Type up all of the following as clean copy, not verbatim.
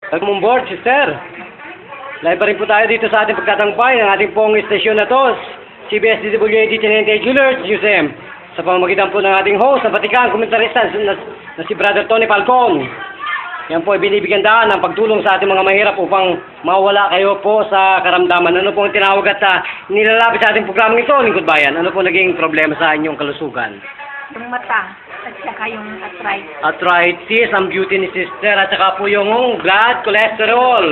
Welcome on board, sister. Live pa rin po tayo dito sa ating pagtatangpay ng ating pong istasyon na to, CBS DWAD Teniente Juilliard Museum. Sa pamamagitan po ng ating host, na Vatican komentarista na si Brother Tony Falcon. Yan po ay binibigyan daan ng pagtulong sa ating mga mahirap upang mawala kayo po sa karamdaman. Ano po ang tinawag at nilalapit sa ating programang ito, Lingkod Bayan? Ano po naging problema sa inyong kalusugan? Yung mata, at saka yung arthritis. Arthritis, ang beauty ni sister, at saka po yung blood cholesterol.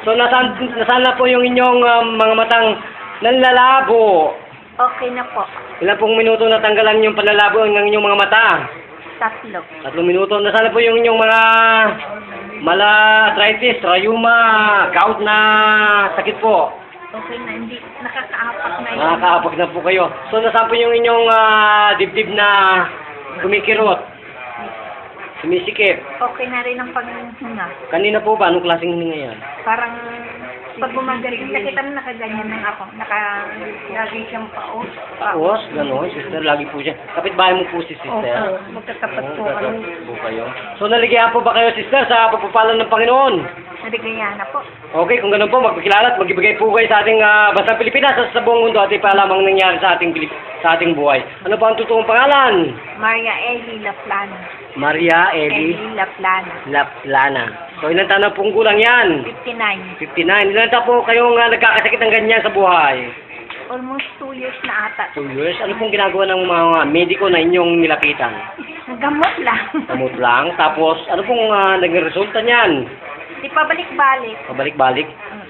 So, nasaan na po yung inyong mga matang nanlalabo? Okay na po. Ilan pong minuto natanggalan yung panlalabo ng inyong mga mata? 3. 3 minuto. Nasaan na po yung inyong mga arthritis, rheuma, gout na sakit po? Okay na, hindi nakakaapak na yun. Nakakaapak na po kayo. So, nasaan po yung inyong dibdib na kumikirot? Sumisikip? Okay na rin ang paghinga. Kanina po ba? Anong klaseng hininga yan? Parang pag gumagaling, nakita na nakaganyan ng ako. Lagi siyang paos. Paos? Gano'n, sister. Lagi po siya. Kapitbahay mo po si sister? Oo, magkatapat po kami. Po kayo. So, naligayan po ba kayo, sister, sa pagpapalan ng Panginoon? Naligayahan na po. Okay, kung gano'n po, magpakilala at magbibigay po kayo sa ating bansang Pilipinas at sa buong mundo at ipalamang nangyari sa ating buhay. Ano po ang totoong pangalan? Maria Eli Laplana. Maria Eli Laplana. Laplana. So, ilang taon na pong gulang yan? 59. 59. Ilan taon po kayong nagkakasakit ng ganyan sa buhay? Almost 2 years na ata. 2 years? Ano pong ginagawa ng mga mediko na inyong nilapitan? Gamot lang. Gamot lang. Tapos, ano pong naging resulta niyan? Di pabalik-balik. Pabalik-balik.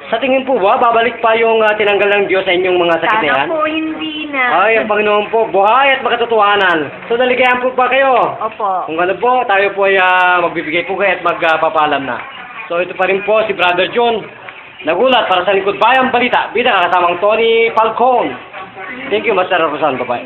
Sa tingin po ba, babalik pa yung tinanggal ng Diyos sa inyong mga sakit na yan? Sana po hindi na. Ay, ang Panginoon po, buhay at makatotohanan. So, naligayan po ba kayo? Opo. Kung ano po, tayo po ay magbibigay po kayo at magpapaalam na. So, ito pa rin po si Brother John. Nagulat para sa Lingkod Bayang Balita. Bida kasamang Tony Falcon. Thank you, Master Rosan. Bye-bye.